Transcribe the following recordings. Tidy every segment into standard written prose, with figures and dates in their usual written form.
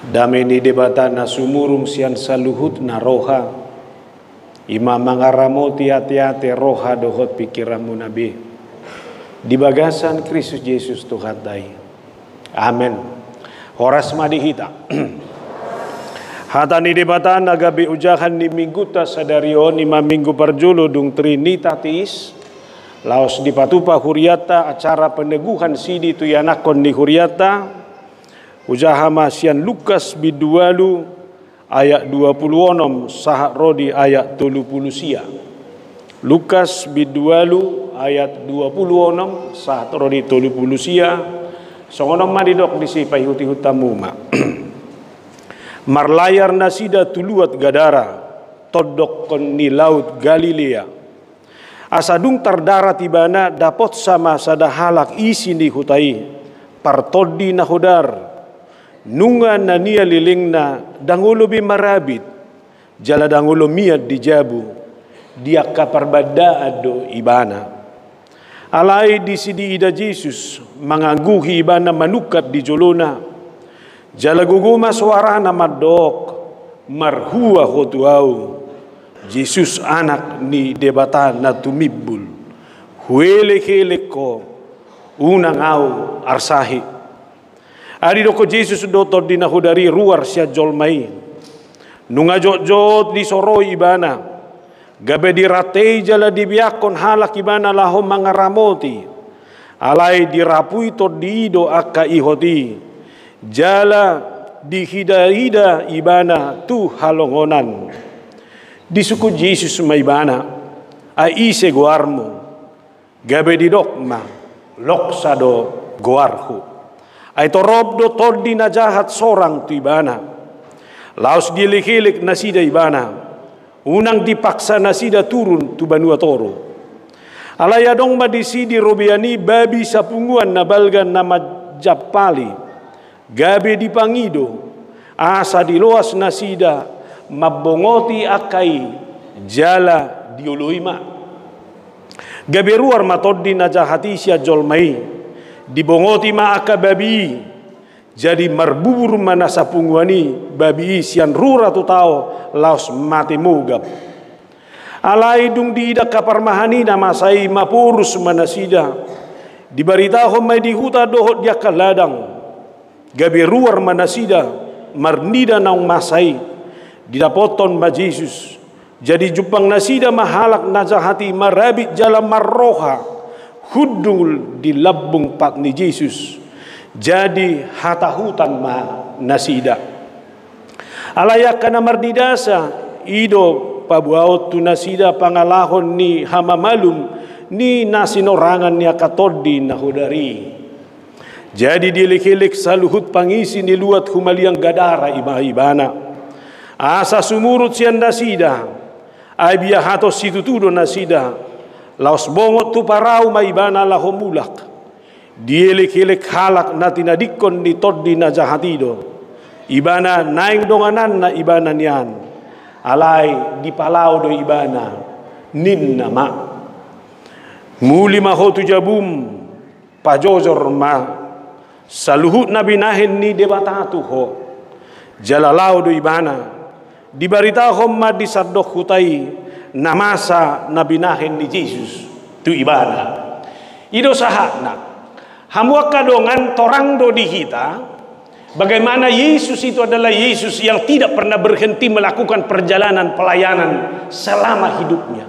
Dame ni debata na sumurung sian saluhut na roha. Ima mangaramoti hati-hati roha dohot pikiranmu nabi. Di bagasan Kristus Yesus Tuhan dai. Amen. Horas madihita. Hata ni debata nagabi ujahan ni mingguta sadarion ima minggu perjulo dung Trinitatis. Laos di patupa huriata acara peneguhan sidi tu yanakon di huriata. Ujahama sian Lukas bidualu ayat 26 sahak rodi ayat 30 sia. Lukas bidualu ayat 26 sahak rodi 30 sia. Songonom madidok disipai huti hutamuma. Marlayar nasida tuluat Gadara todok kon ni laut Galilea. Asadung tardara tibana dapot sama sada halak isi ni hutai partodi na hodar. Nunga na niya liling na dangulo bi marabit jala dangulo miat di jabu dia kaparbada ado ibana alai di sidi ida Jesus mangaguhi ibana manukat di jolona jala guguma suara na madok marhua hotuau Jesus anak ni debatan na tumibul huele ko unang au arsahi. Ari doko Jesus dotor di nahudari ruar sia jolmai. Nunga jot di soroi ibana. Gabe di ratei jala dibiakon halak ibana lahom mangaramoti. Alai dirapui to diido akka ihoti. Jala di hida ibana tu halongonan. Di suku Jesus maibana. Aise goarmo. Gabe di dokma. Loksado goarhu. Aito robdo tordi na jahat sorang tu ibana. Laos dilik-hilik nasida ibana. Unang dipaksa nasida turun tu banua toro. Alayadong madisidi robiani babi sapunguan na balgan na majapali. Gabi dipangido. Asa diloas nasida mabongoti akai jala diuluima. Gabi ruar matodi na jahati siya jolmai. Dibongoti maaka babi jadi marbubur mana sapunguani babi sian rura tu tao laos mati mugap alai dung diida kaparmahani na masai mapurus manasida dibarita homai di huta dohot dia kaladang gabi ruar manasida marnida naung masai didapoton ma Jesus jadi jupang nasida mahalak najahati marabit jalan marroha hudul di labung pat ni Jesus jadi hata hutan ma nasida alayak kana mardidasa ido pabuaot tu nasida pangalahon ni hamamalum ni nasinorangan ni akatodi nahudari jadi dilik-hilik saluhut pangisi ni luat humaliang Gadara ibana asa sumurut sian nasida ay biyahato situtudo nasida laos bongot tu parau maibana lahomulak dielik-hilik halak na tinadikon ni toddi na jahatido ibana naing donganan na ibana niyan alay di palau do ibana nin nama muli mahotu jabum pajojor ma saluhut na binahin ni debatatu ho jalalau do ibana dibaritahom ma disadok hutai namasa nabinahin ni Jesus tu ibada ido sahakna hamwa kadongan torang do di kita bagaimana Yesus itu adalah Yesus yang tidak pernah berhenti melakukan perjalanan pelayanan selama hidupnya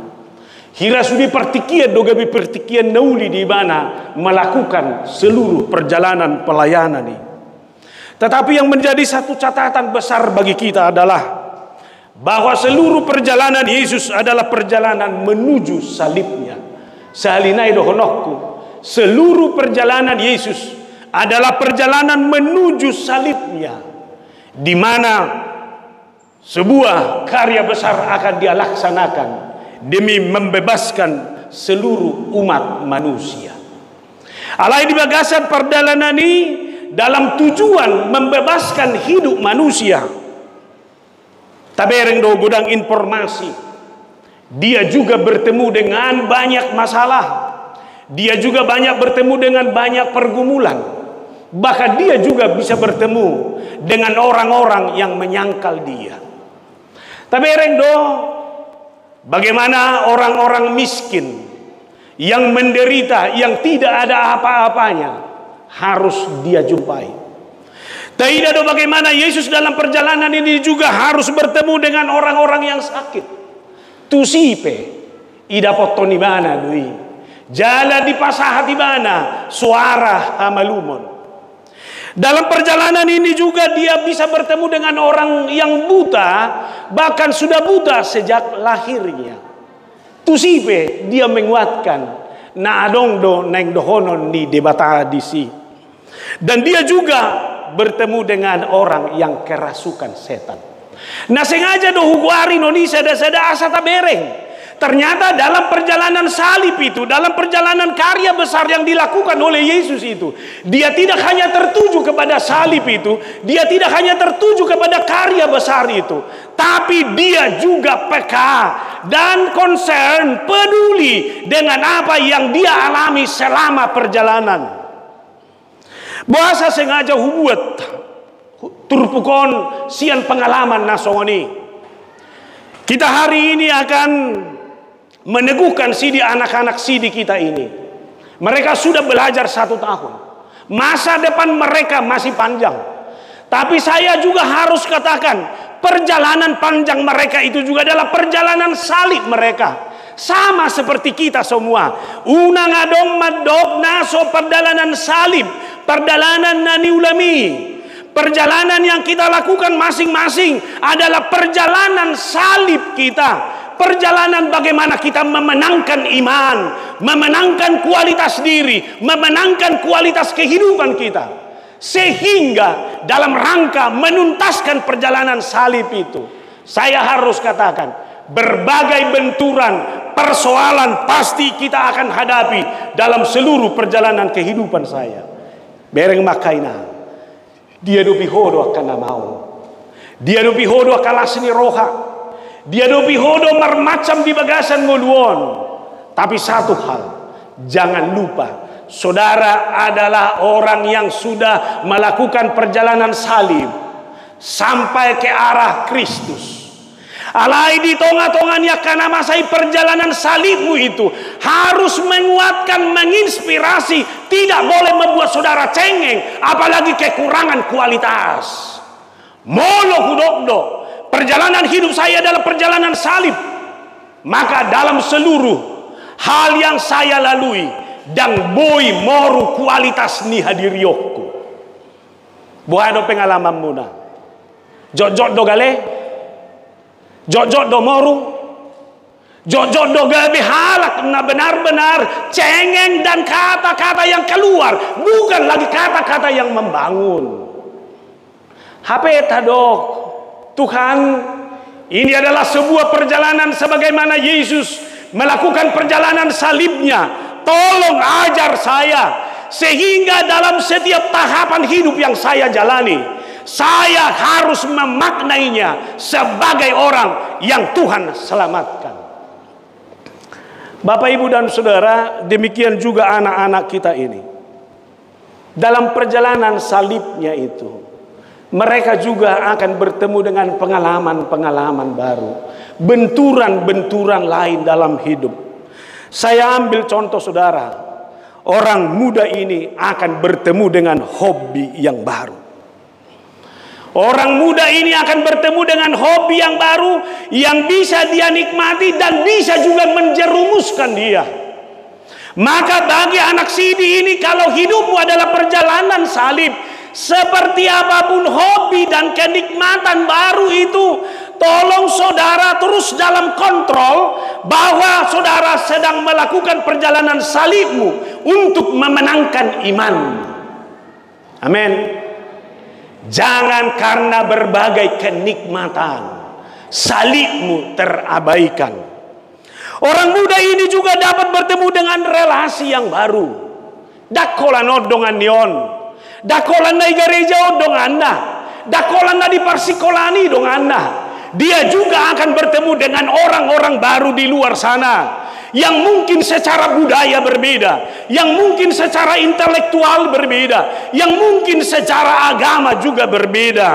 hira sudi pertikian do gabi pertikian nauli di mana melakukan seluruh perjalanan pelayanan ini tetapi yang menjadi satu catatan besar bagi kita adalah bahwa seluruh perjalanan Yesus adalah perjalanan menuju salibnya. Salinai dohonokku, seluruh perjalanan Yesus adalah perjalanan menuju salibnya, di mana sebuah karya besar akan dia laksanakan demi membebaskan seluruh umat manusia. Alai di bagasan perjalanan ini dalam tujuan membebaskan hidup manusia. Tabereng do gudang informasi. Dia juga bertemu dengan banyak masalah. Dia juga banyak bertemu dengan banyak pergumulan. Bahkan dia juga bisa bertemu dengan orang-orang yang menyangkal dia. Tapi rendo, bagaimana orang-orang miskin yang menderita, yang tidak ada apa-apanya, harus dia jumpai. Tidak ada bagaimana Yesus dalam perjalanan ini juga harus bertemu dengan orang-orang yang sakit. Tusipe, ida potoni mana dui, jala di pasahati mana, suara hamalumon. Dalam perjalanan ini juga dia bisa bertemu dengan orang yang buta, bahkan sudah buta sejak lahirnya. Tusipe dia menguatkan na adongdo neng dohonon ni debata disi. Dan dia juga bertemu dengan orang yang kerasukan setan. Nah sengaja do hukuari Indonesia ada asa tabereng. Ternyata dalam perjalanan salib itu, dalam perjalanan karya besar yang dilakukan oleh Yesus itu, dia tidak hanya tertuju kepada salib itu, dia tidak hanya tertuju kepada karya besar itu, tapi dia juga peka dan concern, peduli dengan apa yang dia alami selama perjalanan. Bahasa sengaja hubuat turpukon sian pengalaman nasongoni. Kita hari ini akan meneguhkan sidi anak-anak sidi kita ini. Mereka sudah belajar 1 tahun. Masa depan mereka masih panjang. Tapi saya juga harus katakan, perjalanan panjang mereka itu juga adalah perjalanan salib mereka. Sama seperti kita semua. Unang adong madok naso perjalanan salib, perjalanan nani ulami. Perjalanan yang kita lakukan masing-masing adalah perjalanan salib kita. Perjalanan bagaimana kita memenangkan iman, memenangkan kualitas diri, memenangkan kualitas kehidupan kita. Sehingga dalam rangka menuntaskan perjalanan salib itu, saya harus katakan, berbagai benturan, persoalan pasti kita akan hadapi dalam seluruh perjalanan kehidupan saya. Bereng makaina, dia dopi hodo akan mau, dia dopi hodo akan lasni roha. Dia dopi hodo marmacam di bagasan ngoluon. Tapi satu hal, jangan lupa, saudara adalah orang yang sudah melakukan perjalanan salib sampai ke arah Kristus. Alai di tonga-tonganya karena masai perjalanan salibmu itu harus menguatkan, menginspirasi, tidak boleh membuat saudara cengeng, apalagi kekurangan kualitas. Molo hudokdo. Perjalanan hidup saya adalah perjalanan salib. Maka dalam seluruh hal yang saya lalui, dan boy moru kualitas ni hadiriyokku. Buhado pengalaman muna. Jot-jot do gale, jot-jot do moru, jot-jot do gabe halak na benar-benar cengeng dan kata-kata yang keluar, bukan lagi kata-kata yang membangun. HP tadok. Tuhan, ini adalah sebuah perjalanan sebagaimana Yesus melakukan perjalanan salibnya. Tolong ajar saya, sehingga dalam setiap tahapan hidup yang saya jalani, saya harus memaknainya sebagai orang yang Tuhan selamatkan. Bapak, Ibu, dan Saudara, demikian juga anak-anak kita ini. Dalam perjalanan salibnya itu, mereka juga akan bertemu dengan pengalaman-pengalaman baru, benturan-benturan lain dalam hidup. Saya ambil contoh saudara, orang muda ini akan bertemu dengan hobi yang baru. Orang muda ini akan bertemu dengan hobi yang baru yang bisa dia nikmati dan bisa juga menjerumuskan dia. Maka bagi anak sidi ini, kalau hidupmu adalah perjalanan salib, seperti apapun hobi dan kenikmatan baru itu, tolong saudara terus dalam kontrol bahwa saudara sedang melakukan perjalanan salibmu untuk memenangkan iman. Amin. Jangan karena berbagai kenikmatan salibmu terabaikan. Orang muda ini juga dapat bertemu dengan relasi yang baru. Dakolan odongan nion. Dakolan na gereja dong Anda, dakolan na di parsikolani dong Anda. Dia juga akan bertemu dengan orang-orang baru di luar sana yang mungkin secara budaya berbeda, yang mungkin secara intelektual berbeda, yang mungkin secara agama juga berbeda.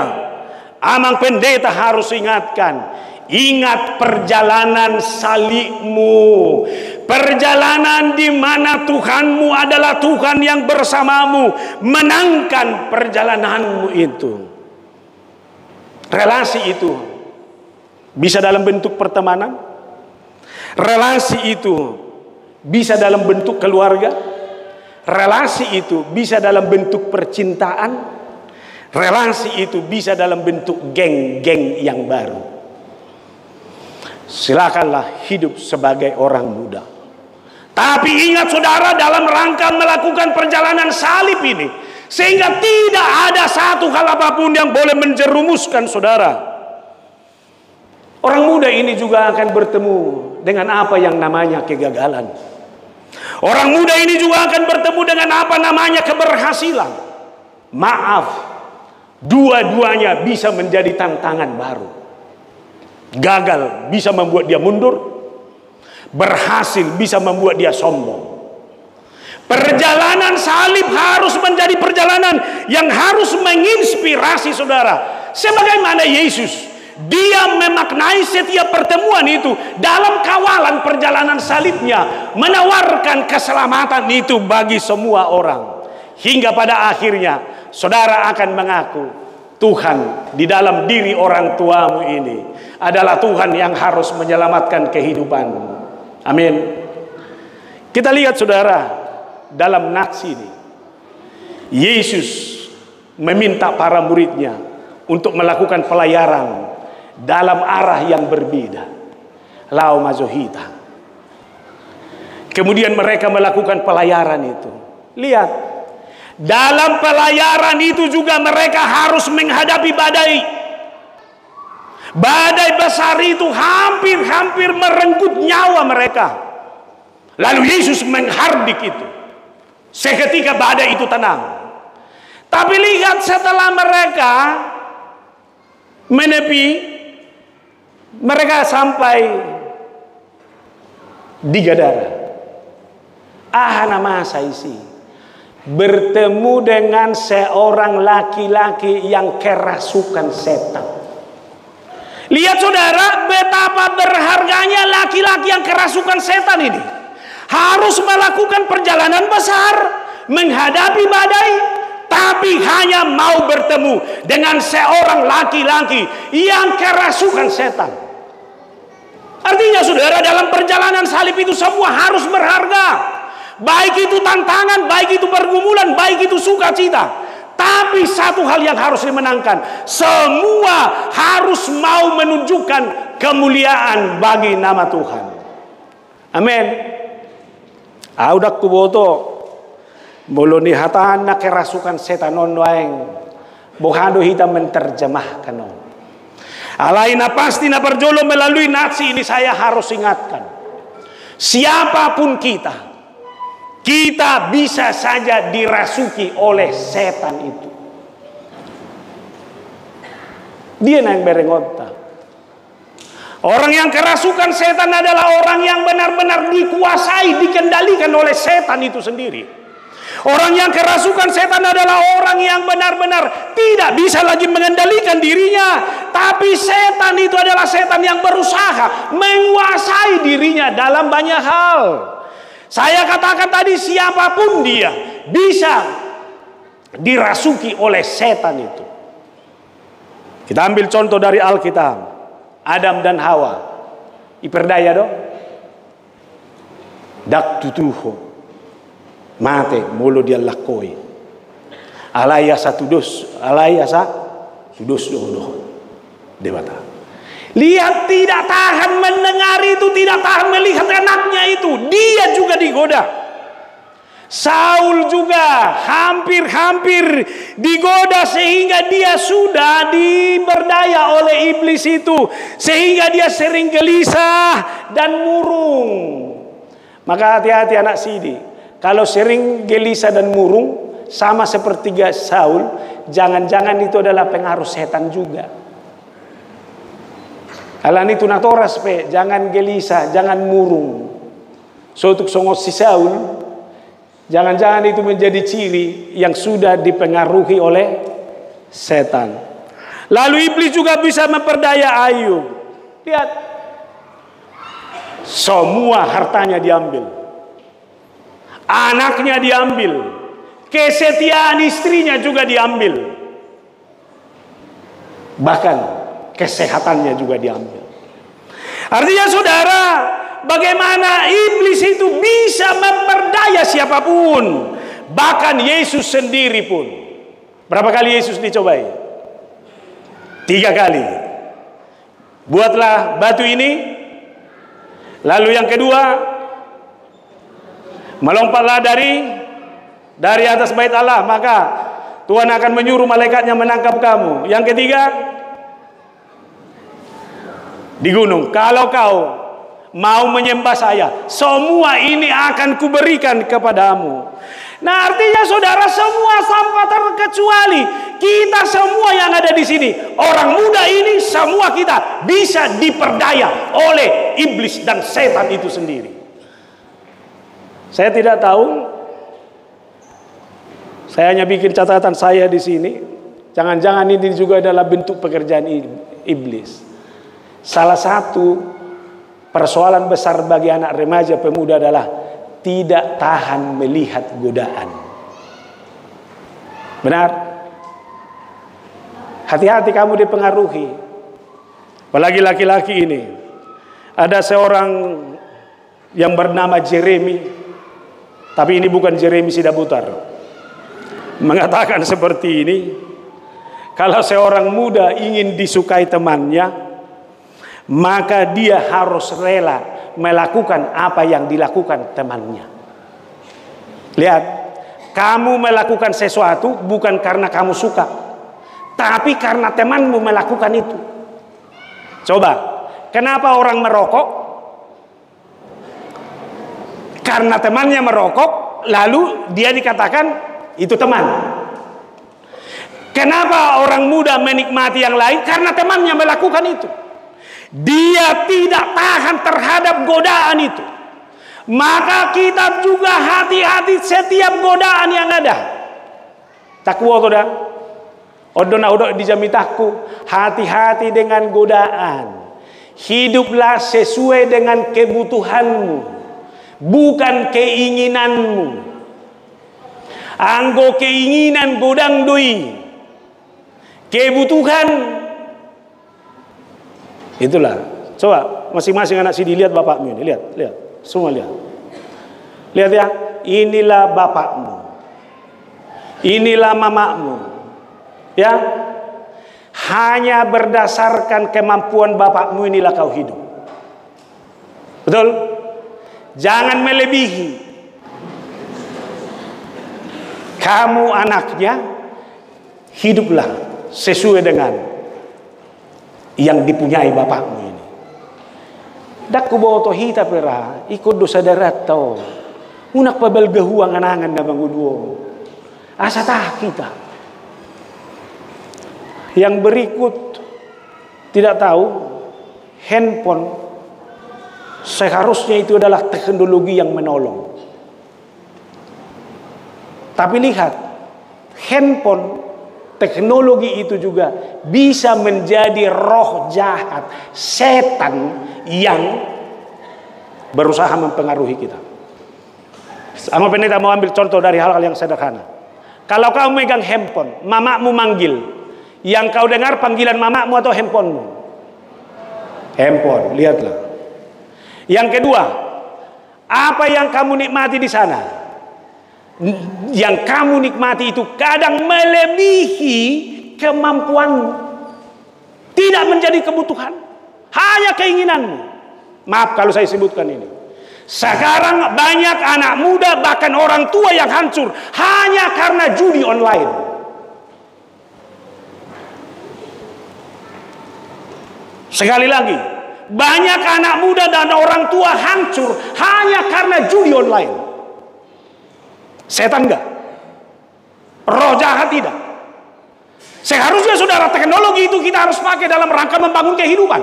Amang pendeta harus ingatkan, ingat perjalanan salibmu, perjalanan di mana Tuhanmu adalah Tuhan yang bersamamu, menangkan perjalananmu itu. Relasi itu bisa dalam bentuk pertemanan, relasi itu bisa dalam bentuk keluarga, relasi itu bisa dalam bentuk percintaan, relasi itu bisa dalam bentuk geng-geng yang baru. Silakanlah hidup sebagai orang muda. Tapi ingat saudara, dalam rangka melakukan perjalanan salib ini, sehingga tidak ada satu hal apapun yang boleh menjerumuskan saudara. Orang muda ini juga akan bertemu dengan apa yang namanya kegagalan. Orang muda ini juga akan bertemu dengan apa namanya keberhasilan. Maaf, dua-duanya bisa menjadi tantangan baru. Gagal bisa membuat dia mundur, berhasil bisa membuat dia sombong. Perjalanan salib harus menjadi perjalanan yang harus menginspirasi saudara. Sebagaimana Yesus, dia memaknai setiap pertemuan itu dalam kawalan perjalanan salibnya, menawarkan keselamatan itu bagi semua orang. Hingga pada akhirnya saudara akan mengaku, Tuhan di dalam diri orang tuamu ini adalah Tuhan yang harus menyelamatkan kehidupanmu. Amin. Kita lihat saudara, dalam nats ini Yesus meminta para muridnya untuk melakukan pelayaran dalam arah yang berbeda. Lau mazohita. Kemudian mereka melakukan pelayaran itu. Lihat, dalam pelayaran itu juga mereka harus menghadapi badai. Badai besar itu hampir-hampir merenggut nyawa mereka. Lalu Yesus menghardik itu. Seketika badai itu tenang. Tapi lihat, setelah mereka menepi, mereka sampai di Gadara. Nama saisi bertemu dengan seorang laki-laki yang kerasukan setan. Lihat saudara, betapa berharganya laki-laki yang kerasukan setan ini. Harus melakukan perjalanan besar, menghadapi badai, tapi hanya mau bertemu dengan seorang laki-laki yang kerasukan setan. Artinya saudara, dalam perjalanan salib itu semua harus berharga. Baik itu tantangan, baik itu pergumulan, baik itu sukacita. Tapi satu hal yang harus dimenangkan, semua harus mau menunjukkan kemuliaan bagi nama Tuhan. Amin. Audak kuboto muloni hataan na kerasukan setan on waeng bohando hitam menerjemahkan on. Alaina pasti na perjolo melalui nats ini. Saya harus ingatkan, siapapun kita bisa saja dirasuki oleh setan itu. Dia yang berengotta. Orang yang kerasukan setan adalah orang yang benar-benar dikuasai, dikendalikan oleh setan itu sendiri. Orang yang kerasukan setan adalah orang yang benar-benar tidak bisa lagi mengendalikan dirinya. Tapi setan itu adalah setan yang berusaha menguasai dirinya dalam banyak hal. Saya katakan tadi, siapapun dia bisa dirasuki oleh setan itu. Kita ambil contoh dari Alkitab. Adam dan Hawa. Iperdaya dong. Dak tutuho. Mate molo dia lakoi. Alaya satu dos. Alaya sa sudos doh. Dewata. Lihat, tidak tahan mendengar itu, tidak tahan melihat anaknya itu. Dia juga digoda. Saul juga hampir-hampir digoda sehingga dia sudah diberdaya oleh iblis itu. Sehingga dia sering gelisah dan murung. Maka hati-hati anak sidi. Kalau sering gelisah dan murung, sama seperti Saul, jangan-jangan itu adalah pengaruh setan juga. Alan itu natoras pe, jangan gelisah, jangan murung. So untuk songos si Saul, jangan-jangan itu menjadi ciri yang sudah dipengaruhi oleh setan. Lalu iblis juga bisa memperdaya Ayub. Lihat, semua hartanya diambil, anaknya diambil, kesetiaan istrinya juga diambil, bahkan kesehatannya juga diambil. Artinya saudara, bagaimana iblis itu bisa memperdaya siapapun, bahkan Yesus sendiri pun. Berapa kali Yesus dicobai? 3 kali. Buatlah batu ini. Lalu yang kedua, melompatlah dari atas bait Allah, maka Tuhan akan menyuruh malaikatnya menangkap kamu. Yang ketiga, di gunung, kalau kau mau menyembah saya, semua ini akan kuberikan kepadamu. Nah, artinya saudara, semua tanpa terkecuali kita semua yang ada di sini, orang muda ini, semua kita bisa diperdaya oleh iblis dan setan itu sendiri. Saya tidak tahu, saya hanya bikin catatan saya di sini. Jangan-jangan ini juga adalah bentuk pekerjaan iblis. Salah satu persoalan besar bagi anak remaja pemuda adalah tidak tahan melihat godaan. Benar? Hati-hati kamu dipengaruhi. Apalagi laki-laki ini. Ada seorang yang bernama Jeremy, tapi ini bukan Jeremy Sidabutar, mengatakan seperti ini: kalau seorang muda ingin disukai temannya, maka dia harus rela melakukan apa yang dilakukan temannya. Lihat, kamu melakukan sesuatu bukan karena kamu suka, tapi karena temanmu melakukan itu. Coba, kenapa orang merokok? Karena temannya merokok, lalu dia dikatakan itu teman. Kenapa orang muda menikmati yang lain? Karena temannya melakukan itu. Dia tidak tahan terhadap godaan itu. Maka kita juga hati-hati setiap godaan yang ada. Takwa toda. Odona odok dijamitakku. Hati-hati dengan godaan. Hiduplah sesuai dengan kebutuhanmu, bukan keinginanmu. Anggo keinginan godang doi, kebutuhan. Itulah. Coba masing-masing anak sini lihat bapakmu ini, lihat, semua lihat. Lihat ya, inilah bapakmu. Inilah mamamu. Ya. Hanya berdasarkan kemampuan bapakmu inilah kau hidup. Betul? Jangan melebihi. Kamu anaknya, hiduplah sesuai dengan yang dipunyai bapakmu ini. Dak kubawa to hita pera, ikut dosa darat tau. Unak pabel gahuang anangan na banguduo. Asa tah kita. Yang berikut tidak tahu, handphone seharusnya itu adalah teknologi yang menolong. Tapi lihat, handphone, teknologi itu juga bisa menjadi roh jahat, setan yang berusaha mempengaruhi kita. Sama pendeta mau ambil contoh dari hal-hal yang sederhana. Kalau kau megang handphone, mamamu manggil, yang kau dengar panggilan mamamu atau handphonemu? Handphone, lihatlah. Yang kedua, apa yang kamu nikmati di sana? Yang kamu nikmati itu kadang melebihi kemampuanmu, tidak menjadi kebutuhan, hanya keinginanmu. Maaf kalau saya sebutkan ini. Sekarang banyak anak muda, bahkan orang tua yang hancur hanya karena judi online. Sekali lagi, banyak anak muda dan orang tua hancur hanya karena judi online. Setan enggak? Roh jahat tidak? Seharusnya saudara, teknologi itu kita harus pakai dalam rangka membangun kehidupan.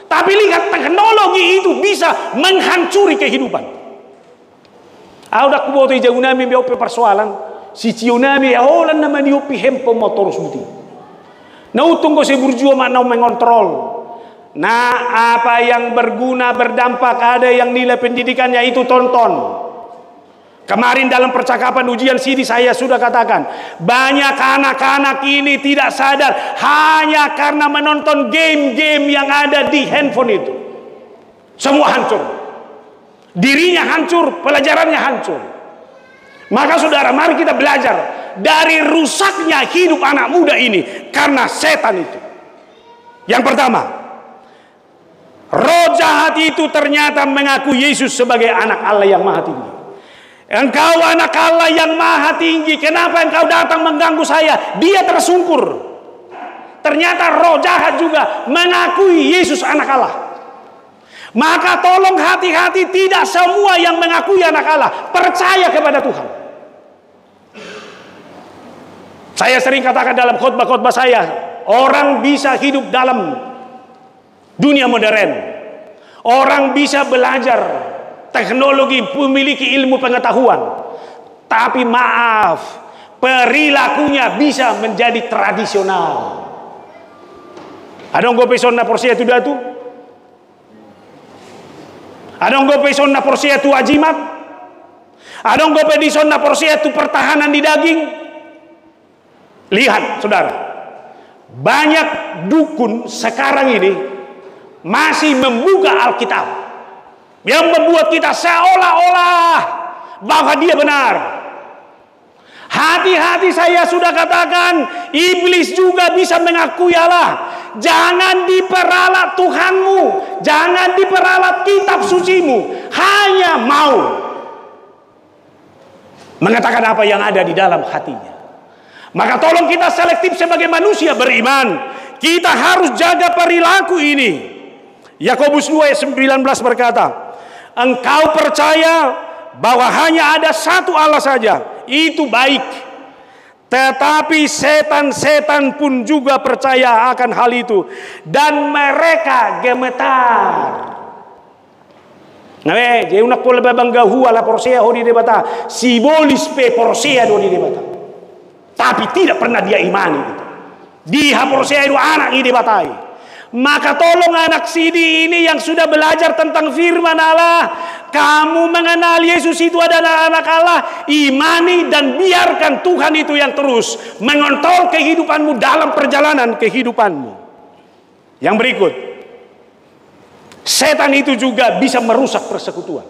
Tapi lihat, teknologi itu bisa menghancuri kehidupan. Audak kuboto ijaunami be ope persoalan. Si cionami aholan nama diopi hempo motor suti. Nautung ko si burjuo makna mengontrol. Nah, apa yang berguna, berdampak, ada yang nilai pendidikannya itu tonton. Kemarin dalam percakapan ujian sini saya sudah katakan, banyak anak-anak ini tidak sadar hanya karena menonton game-game yang ada di handphone itu. Semua hancur. Dirinya hancur, pelajarannya hancur. Maka saudara, mari kita belajar dari rusaknya hidup anak muda ini karena setan itu. Yang pertama, roh jahat itu ternyata mengaku Yesus sebagai anak Allah yang maha tinggi. Engkau anak Allah yang maha tinggi, kenapa engkau datang mengganggu saya? Dia tersungkur. Ternyata roh jahat juga mengakui Yesus anak Allah. Maka tolong hati-hati, tidak semua yang mengakui anak Allah percaya kepada Tuhan. Saya sering katakan dalam khotbah-khotbah saya, orang bisa hidup dalam dunia modern. Orang bisa belajar teknologi, memiliki ilmu pengetahuan. Tapi maaf, perilakunya bisa menjadi tradisional. Ada yang gope sonna porsia itu datu? Ada yang gope sonna porsia itu ajimat? Ada yang gope di sonna porsia itu pertahanan di daging? Lihat saudara, banyak dukun sekarang ini masih membuka Alkitab yang membuat kita seolah-olah bahwa dia benar. Hati-hati, saya sudah katakan, iblis juga bisa mengakui Allah. Jangan diperalat Tuhanmu, jangan diperalat kitab sucimu, hanya mau mengatakan apa yang ada di dalam hatinya. Maka tolong kita selektif sebagai manusia beriman. Kita harus jaga perilaku ini. Yakobus 2 ayat 19 berkata, engkau percaya bahwa hanya ada satu Allah saja, itu baik. Tetapi setan-setan pun juga percaya akan hal itu, dan mereka gemetar. Nah, je unak pole babangga hua la porsia ho di debata, sibolis pe porsia do di debata. Tapi tidak pernah dia imani. Dia porsia itu anak ini debatai. Maka tolong anak sidi ini yang sudah belajar tentang firman Allah, kamu mengenal Yesus itu adalah anak Allah, imani dan biarkan Tuhan itu yang terus mengontrol kehidupanmu dalam perjalanan kehidupanmu. Yang berikut, setan itu juga bisa merusak persekutuan.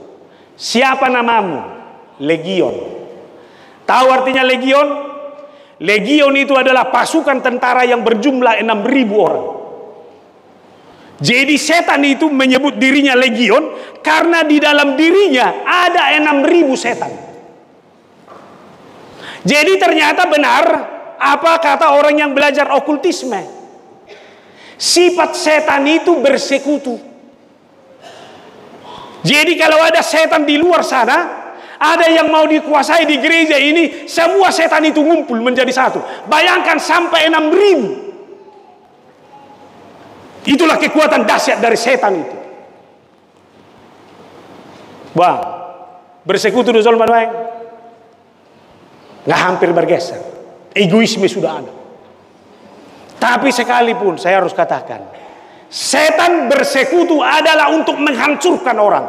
Siapa namamu? Legion. Tahu artinya legion? Legion itu adalah pasukan tentara yang berjumlah 6.000 orang. Jadi setan itu menyebut dirinya legion karena di dalam dirinya ada 6.000 setan. Jadi ternyata benar apa kata orang yang belajar okultisme. Sifat setan itu bersekutu. Jadi kalau ada setan di luar sana, ada yang mau dikuasai di gereja ini, semua setan itu ngumpul menjadi satu. Bayangkan sampai 6.000. Itulah kekuatan dahsyat dari setan itu. Wah, bersekutu di zaman baik, nggak hampir bergeser. Egoisme sudah ada. Tapi sekalipun saya harus katakan, setan bersekutu adalah untuk menghancurkan orang.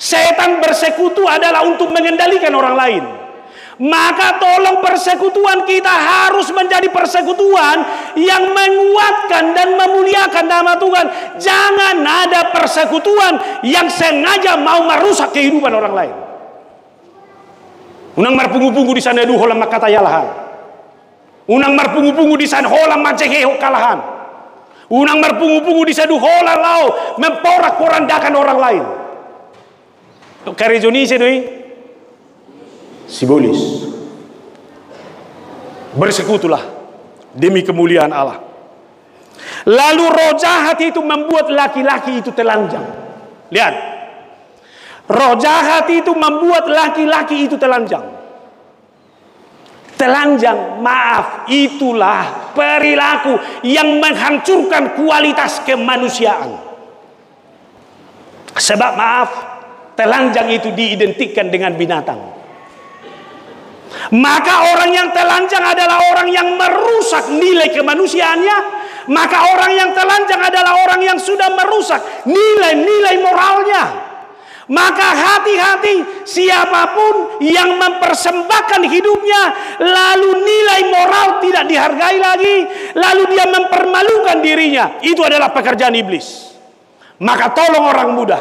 Setan bersekutu adalah untuk mengendalikan orang lain. Maka tolong persekutuan kita harus menjadi persekutuan yang menguatkan dan memuliakan nama Tuhan. Jangan ada persekutuan yang sengaja mau merusak kehidupan orang lain. Unang marpungu-pungu di sana holam makata yalahan. Unang marpungu-pungu di sana holam maceheho kalahan. Unang marpungu-pungu di sana holam lau memporak-porandakan orang lain. Karejonise doi simbolis. Bersekutulah demi kemuliaan Allah. Lalu roh jahat itu membuat laki-laki itu telanjang. Lihat, roh jahat itu membuat laki-laki itu telanjang. Telanjang, maaf, itulah perilaku yang menghancurkan kualitas kemanusiaan. Sebab maaf, telanjang itu diidentikan dengan binatang. Maka orang yang telanjang adalah orang yang merusak nilai kemanusiaannya. Maka orang yang telanjang adalah orang yang sudah merusak nilai-nilai moralnya. Maka hati-hati siapapun yang mempersembahkan hidupnya, lalu nilai moral tidak dihargai lagi, lalu dia mempermalukan dirinya, itu adalah pekerjaan iblis. Maka tolong orang muda,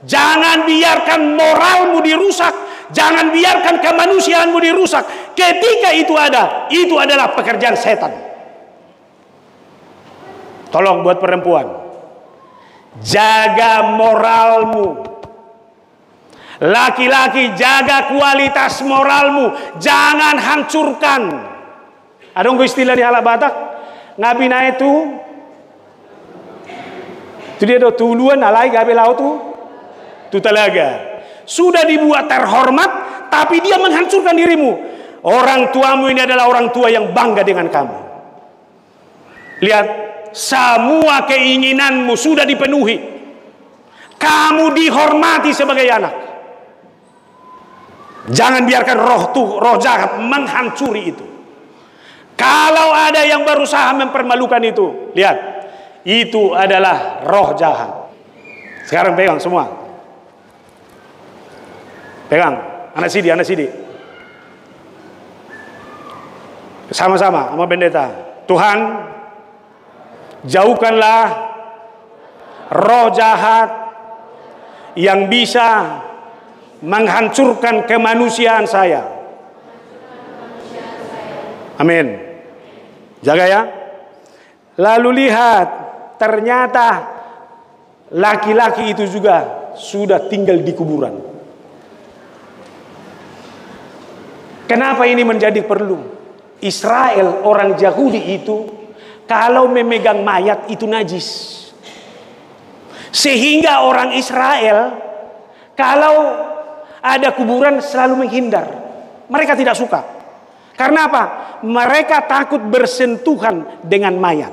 jangan biarkan moralmu dirusak, jangan biarkan kemanusiaanmu dirusak. Ketika itu ada, itu adalah pekerjaan setan. Tolong buat perempuan, jaga moralmu. Laki-laki, jaga kualitas moralmu, jangan hancurkan. Ada istilah di halak Batak, ngabina itu dia do tuluan alai gabe laut tu telaga. Sudah dibuat terhormat, tapi dia menghancurkan dirimu. Orang tuamu ini adalah orang tua yang bangga dengan kamu. Lihat, semua keinginanmu sudah dipenuhi. Kamu dihormati sebagai anak. Jangan biarkan roh jahat menghancuri itu. Kalau ada yang berusaha mempermalukan itu, lihat, itu adalah roh jahat. Sekarang pegang semua. Pegang, anak sidi. Sama-sama sama pendeta. Tuhan, jauhkanlah roh jahat yang bisa menghancurkan kemanusiaan saya. Amin. Jaga ya. Lalu lihat, ternyata laki-laki itu juga sudah tinggal di kuburan. Kenapa ini menjadi perlu? Israel, orang Yahudi itu, kalau memegang mayat itu najis. Sehingga orang Israel, kalau ada kuburan selalu menghindar. Mereka tidak suka. Karena apa? Mereka takut bersentuhan dengan mayat.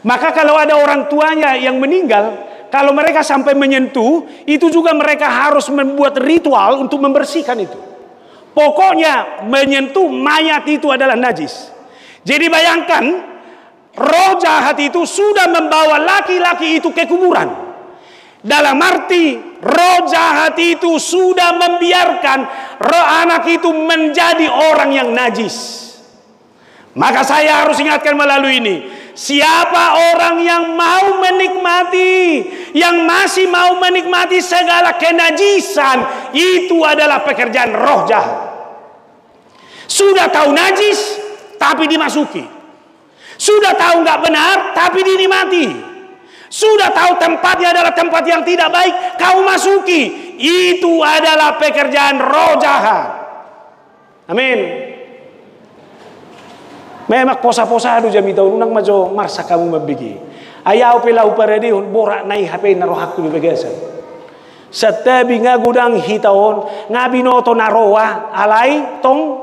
Maka kalau ada orang tuanya yang meninggal, kalau mereka sampai menyentuh, itu juga mereka harus membuat ritual untuk membersihkan itu. Pokoknya menyentuh mayat itu adalah najis. Jadi bayangkan, roh jahat itu sudah membawa laki-laki itu ke kuburan. Dalam arti roh jahat itu sudah membiarkan roh anak itu menjadi orang yang najis. Maka saya harus ingatkan melalui ini, siapa orang yang mau menikmati, yang masih mau menikmati segala kenajisan, itu adalah pekerjaan roh jahat. Sudah tahu najis tapi dimasuki, sudah tahu nggak benar tapi dinikmati. Sudah tahu tempatnya adalah tempat yang tidak baik, kau masuki. Itu adalah pekerjaan roh jahat. Amin. Memang posa-posa adu jami tahu nang majo marsa kamu membigi. Ayaw pelau paredi borak nai HP na roh hakku begesan. Setabi ngagudang hitawon ngabinoto naroa alai tong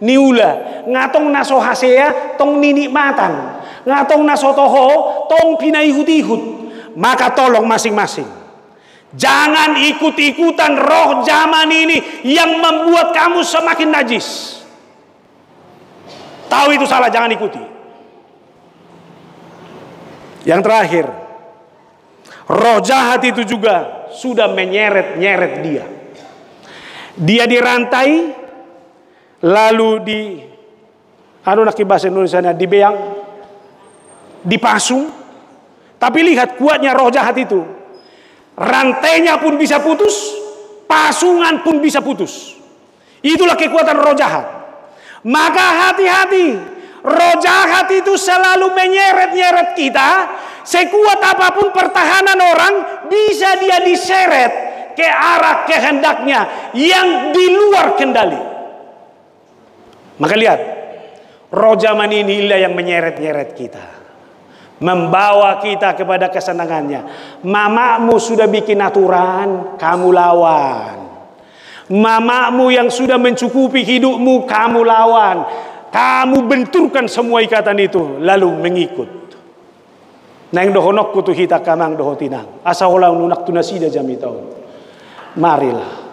niula ngatong naso hasea tong ninikmatan. Ngatong nasotoho tong pinaihut-ihut. Maka tolong masing-masing, jangan ikut-ikutan roh zaman ini yang membuat kamu semakin najis. Tahu itu salah, jangan ikuti. Yang terakhir, roh jahat itu juga sudah menyeret-nyeret dia. Dia dirantai, lalu bahasa Indonesia dibeang, dipasung. Tapi lihat kuatnya roh jahat itu. Rantainya pun bisa putus, pasungan pun bisa putus. Itulah kekuatan roh jahat. Maka hati-hati, roh jahat itu selalu menyeret-nyeret kita. Sekuat apapun pertahanan orang, bisa dia diseret ke arah kehendaknya yang di luar kendali. Maka lihat, roh zaman ini yang menyeret-nyeret kita, membawa kita kepada kesenangannya. Mamamu sudah bikin aturan, kamu lawan. Mamamu yang sudah mencukupi hidupmu, kamu lawan. Kamu benturkan semua ikatan itu, lalu mengikut. Nang dohonok kutu hita kamang doho tinang. Asa holang nunak tunasida jami tahu. marilah.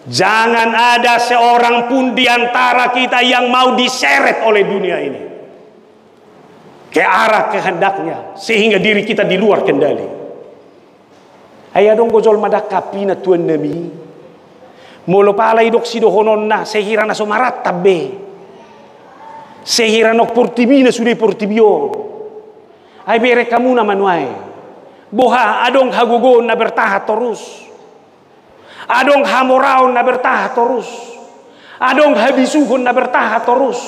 Jangan ada seorang pun di antara kita yang mau diseret oleh dunia ini ke arah kehendaknya, sehingga diri kita di luar kendali. Ayah dong gojol madakapi na tuan nabi. Molo pala idok sidohonon na sehira na somarat tabe. Sehira nok portibi na sudah portibio. Ay bere kamu na manuai. Boha adong hagugon na bertahat terus. Adong hamoraon na bertahat terus. Adong habisuhun na bertahat terus.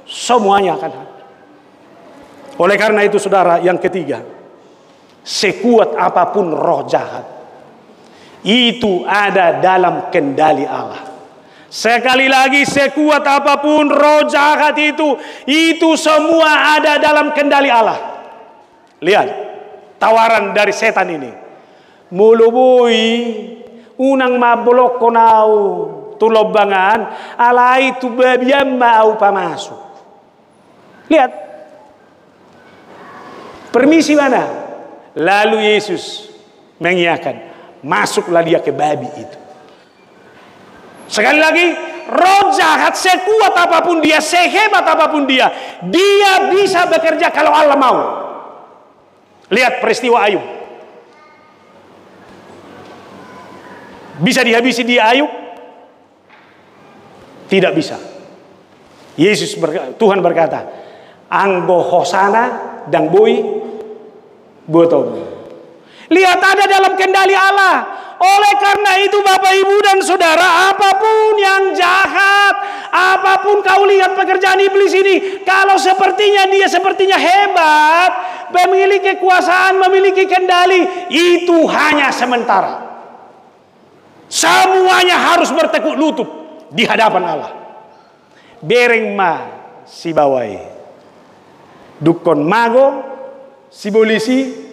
Semuanya akan habis. Oleh karena itu saudara, yang ketiga, sekuat apapun roh jahat, itu ada dalam kendali Allah. Sekali lagi, sekuat apapun roh jahat itu semua ada dalam kendali Allah. Lihat tawaran dari setan ini. Mulubui unang mabolok konau tulobangan alai tu babian mau pamasuk. Lihat permisi mana? Lalu Yesus mengiyakan, masuklah dia ke babi itu. Sekali lagi, roh jahat sekuat apapun dia, sehebat apapun dia bisa bekerja kalau Allah mau. Lihat peristiwa Ayub. Bisa dihabisi dia Ayub? Tidak bisa. Tuhan berkata, anggo hosana dan boy botom. Lihat, ada dalam kendali Allah. Oleh karena itu Bapak Ibu dan Saudara, apapun yang jahat, apapun kau lihat pekerjaan iblis ini, kalau sepertinya hebat, memiliki kekuasaan, memiliki kendali, itu hanya sementara. Semuanya harus bertekuk lutut di hadapan Allah. Bereng ma si bawai, dukon mago si bolisi,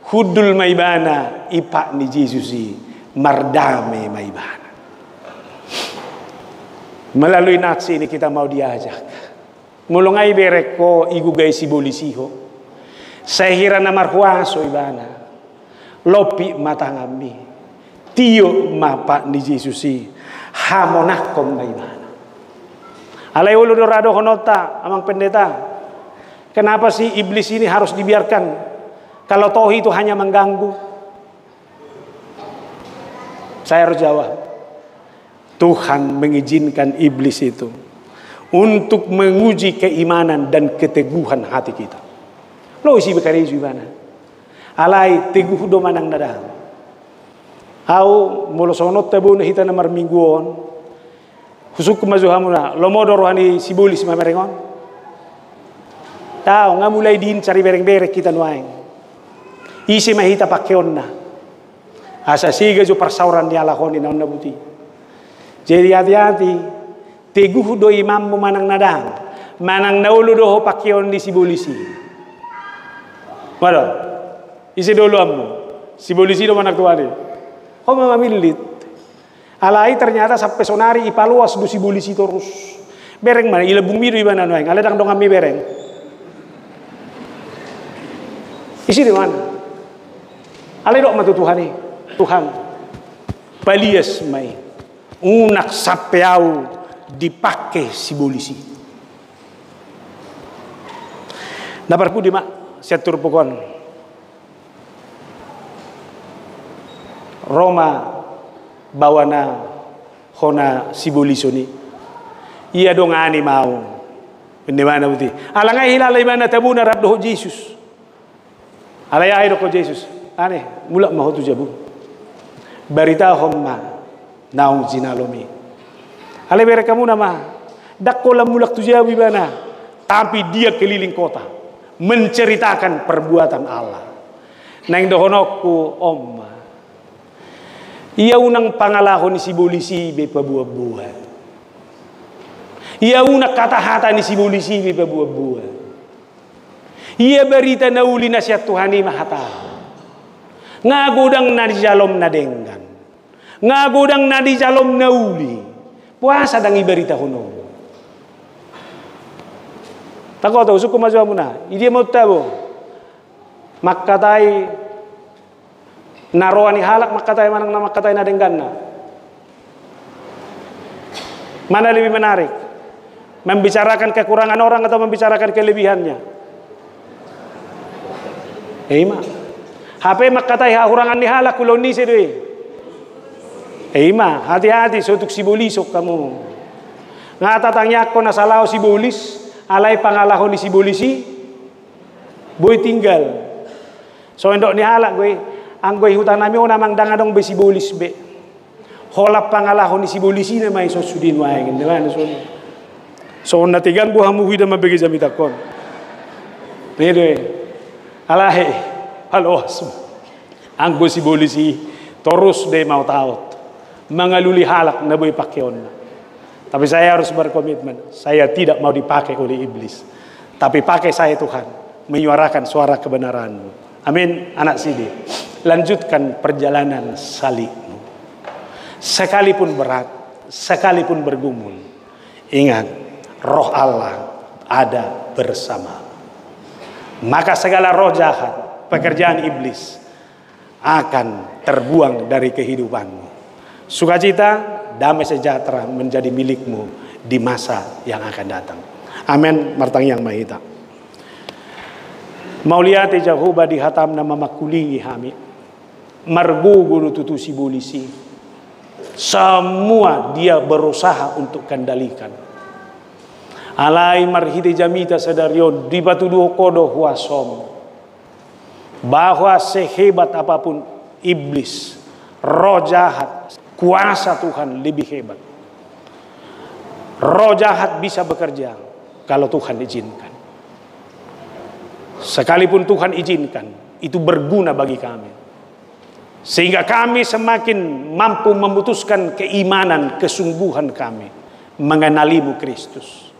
hudul maibana ipak ni Jesusi mardame maibana. Melalui naksi ini kita mau diajak mulungai bereko igugay si bolisiho sehira na marhuaso ibana lopi matangami tiyo mapa ni Jesusi hamonakom maibana. Alay ulo dorado honota amang pendeta, kenapa sih iblis ini harus dibiarkan? Kalau tauhid itu hanya mengganggu. Saya harus jawab, Tuhan mengizinkan iblis itu untuk menguji keimanan dan keteguhan hati kita. Lo isi bekari mana? Alai teguh do manang nadang. Au molosonot tabun hita na marmingguon. Husuk mazuhamuna lomodo rohani sibulis mamerengon. Tao nga mulai din cari bereng-bereng kita nuaing. Isi mahita pakyon na. Asa siga jo persauran niya lakoni na nabuti. Jadi hati-hati. Teguh do imam mo manang nadang. Manang naulo do ho pakyon di sibulisi. Maro. Isi dulu ammo. Sibulisi do manak tuwari. Ho mamamilit. Alai ternyata sampai sonari ipaluas do sibulisi terus. Bereng mana ilabung miru ibana noeng. Aledang dong kami bereng. Isi di mana? Alay dok matu Tuhan palias may unak sapeau dipakai si polisi. Naparku di mak setur pokon Roma bawana hona si bolisoni. Iya dong ani mau. Indi mana buti? Alangai hilalay mana tabuna radho Jesus. Alay ay dok Jesus. Aneh, mulak mahu tu jabu. Barita homma naung zinalomi. Ale bere kamu nama dakkola mulak tu jabu bana. Tapi dia keliling kota menceritakan perbuatan Allah. Nang dohonokku omma. Ia unang pangalahon si polisi be pabuah-buah. Ia unak kata-hata ni si polisi be pabuah-buah. Ia berita nauli nasihat Tuhani mahata. Ngagudang na di jalom na denggan, ngagudang na di jalom na uli, puasa dang ibarita huno. Tako to usuk kumajwa muna, idi mo tabo, makkatai Naroani halak makatai manang nama katai na dengganna. Mana lebih menarik? Membicarakan kekurangan orang atau membicarakan kelebihannya? Ima. HP makatai hakurangan ni halak kulon ni sedui. Ima, hati-hati sotuk sibolisok kamu. Ngata tanya ko nasalao sibolis, alai pangalaho ni sibolisi, boy tinggal. So endok ni halak gue, ang gue hutan nami o namang dangadong be sibolis be. Holap pangalaho ni sibolisi na may sosudin wae di ba so. So natigan buah muhida mabegi jamitakon. Nede. Alai, halo asum. Ang gue sibolisi terus de mau taot. Mengaluli halak na boy pakyon. Tapi saya harus berkomitmen, saya tidak mau dipakai oleh iblis. Tapi pakai saya Tuhan, menyuarakan suara kebenaran-Mu. Amin, anak Sidi. Lanjutkan perjalanan salibmu. Sekalipun berat, sekalipun bergumul, ingat, roh Allah ada bersama. Maka segala roh jahat, pekerjaan iblis akan terbuang dari kehidupanmu. Sukacita, damai sejahtera menjadi milikmu di masa yang akan datang. Amin. Martang yang mahita. Mauliate Jehovah di hatam nama makulingi hami. Margugulu tutu sibolisi. Semua dia berusaha untuk kendalikan. Alai marhite jamita sadarion di batu duo kodo huasom. Bahwa sehebat apapun iblis, roh jahat, kuasa Tuhan lebih hebat. Roh jahat bisa bekerja kalau Tuhan izinkan. Sekalipun Tuhan izinkan, itu berguna bagi kami. Sehingga kami semakin mampu memutuskan keimanan, kesungguhan kami mengenalimu Kristus.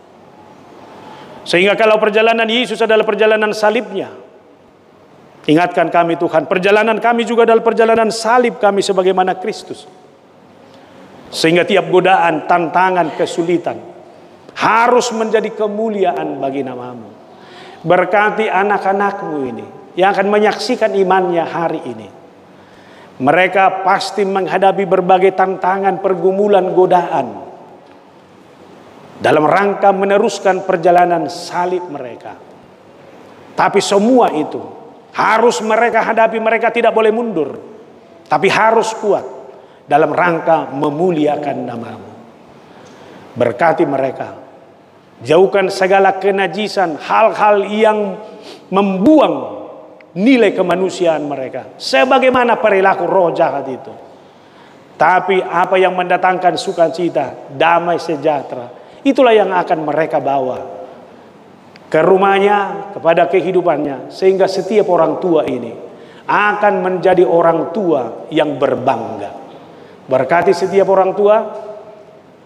Sehingga kalau perjalanan Yesus adalah perjalanan salibnya, ingatkan kami Tuhan, perjalanan kami juga adalah perjalanan salib kami sebagaimana Kristus. Sehingga tiap godaan, tantangan, kesulitan harus menjadi kemuliaan bagi nama-Mu. Berkati anak-anak-Mu ini yang akan menyaksikan imannya hari ini. Mereka pasti menghadapi berbagai tantangan, pergumulan, godaan dalam rangka meneruskan perjalanan salib mereka. Tapi semua itu harus mereka hadapi, mereka tidak boleh mundur. Tapi harus kuat dalam rangka memuliakan nama-Mu. Berkati mereka. Jauhkan segala kenajisan, hal-hal yang membuang nilai kemanusiaan mereka. Sebagaimana perilaku roh jahat itu. Tapi apa yang mendatangkan sukacita, damai sejahtera, itulah yang akan mereka bawa ke rumahnya, kepada kehidupannya. Sehingga setiap orang tua ini akan menjadi orang tua yang berbangga. Berkati setiap orang tua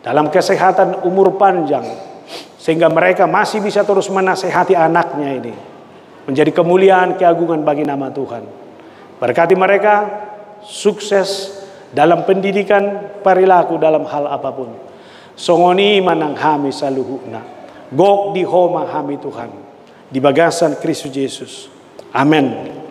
dalam kesehatan, umur panjang, sehingga mereka masih bisa terus menasehati anaknya ini menjadi kemuliaan, keagungan bagi nama Tuhan. Berkati mereka sukses dalam pendidikan, perilaku dalam hal apapun. Songoni manang hami saluhuna, gok di homa hami Tuhan, di bagasan Kristus Yesus. Amin.